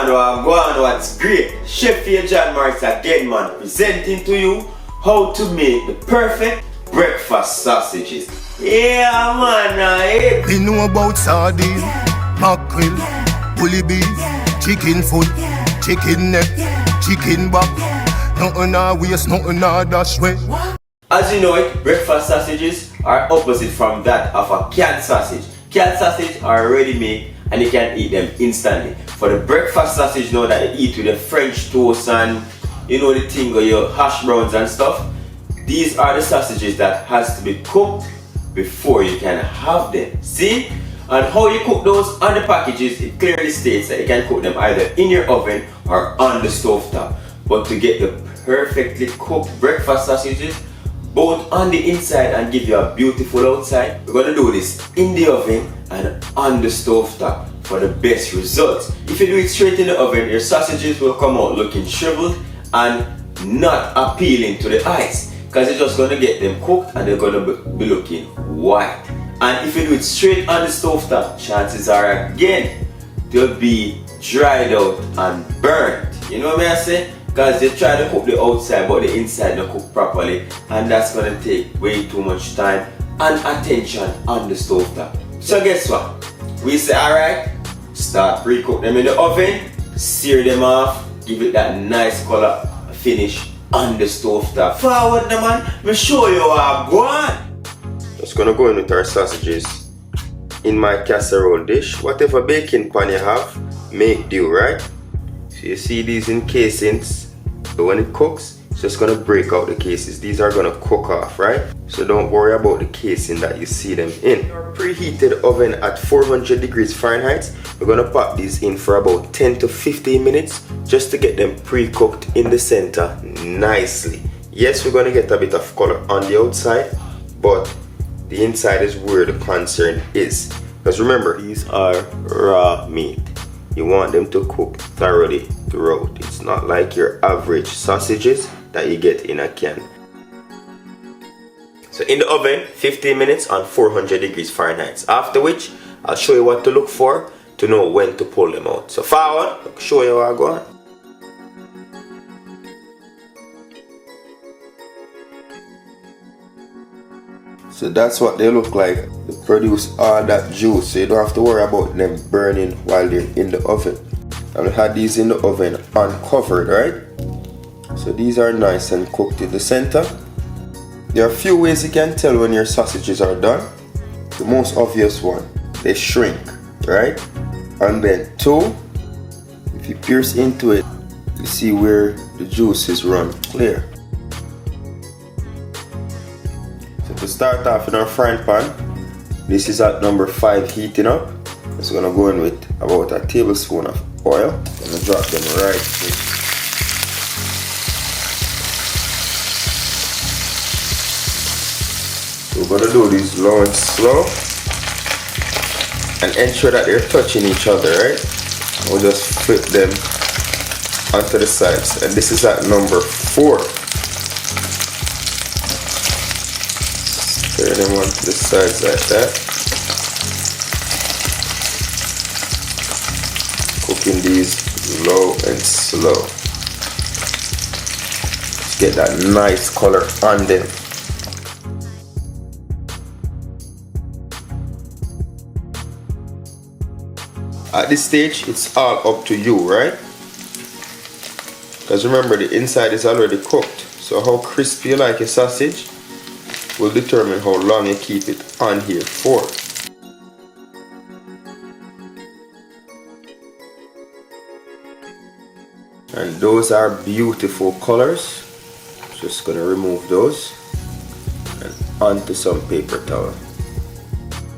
Wagwan, what's great? Chef John Morris again, man, presenting to you how to make the perfect breakfast sausages. Yeah, man, We know about sardine, mackerel, bully beef, chicken foot, chicken neck, chicken back. Nothing I waste, nothing I dash way. as you know it, breakfast sausages are opposite from that of a canned sausage. Canned sausage are ready made and you can eat them instantly. For the breakfast sausage now that you eat with the French toast and you know the thing or your hash browns and stuff, these are the sausages that has to be cooked before you can have them. See? And how you cook those on the packages, it clearly states that you can cook them either in your oven or on the stove top. But to get the perfectly cooked breakfast sausages, both on the inside and give you a beautiful outside, we're going to do this in the oven and on the stove top for the best results. If you do it straight in the oven, your sausages will come out looking shriveled and not appealing to the eyes, because you're just going to get them cooked and they're going to be looking white. And if you do it straight on the stove top, chances are again they'll be dried out and burnt. You know what I say? Because they try to cook the outside but the inside not cook properly, and that's going to take way too much time and attention on the stove top. So guess what? We say alright, start pre-cook them in the oven, sear them off, give it that nice color finish on the stove top. Forward now, man, me show you how go on. Just gonna go in with our sausages in my casserole dish. Whatever baking pan you have, make do, right? So you see these in casings, but when it cooks, it's just gonna break out the cases. These are gonna cook off, right? So don't worry about the casing that you see them in. Our preheated oven at 400 degrees Fahrenheit, we're gonna pop these in for about 10 to 15 minutes just to get them pre-cooked in the center nicely. Yes, we're gonna get a bit of color on the outside, but the inside is where the concern is. Because remember, these are raw meat. You want them to cook thoroughly throughout. It's not like your average sausages that you get in a can. So in the oven, 15 minutes on 400 degrees Fahrenheit. After which, I'll show you what to look for to know when to pull them out. So forward, I'll show you how I go on. So that's what they look like. They produce all that juice, so you don't have to worry about them burning while they're in the oven. And we had these in the oven uncovered, right? So these are nice and cooked in the center. There are a few ways you can tell when your sausages are done. The most obvious one, they shrink, right? And then two, if you pierce into it, you see where the juices run clear. To start off in our frying pan, this is at number 5 heating up. It's gonna go in with about a tablespoon of oil. I'm gonna drop them right in. So we're gonna do these low and slow and ensure that they're touching each other, right? We'll just flip them onto the sides, and this is at number 4. Turn them onto the sides like that. Cooking these low and slow. Just get that nice color on them. At this stage, it's all up to you, right? Because remember, the inside is already cooked. So how crispy you like your sausage will determine how long you keep it on here for. And those are beautiful colors. Just gonna remove those and onto some paper towel.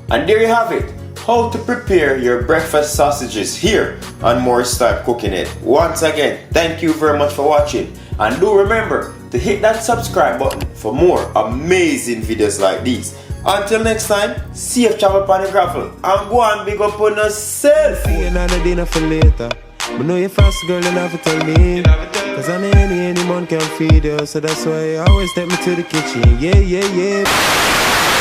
And there you have it, how to prepare your breakfast sausages here on Morris Time Cooking It. Once again, thank you very much for watching, and do remember to hit that subscribe button for more amazing videos like these. Until next time, safe travel upon the gravel and go and big up on yourself. See another dinner for later. But know you fast, girl, you never tell me. Cause any man can feed you. So that's why I always take me to the kitchen. Yeah, yeah, yeah.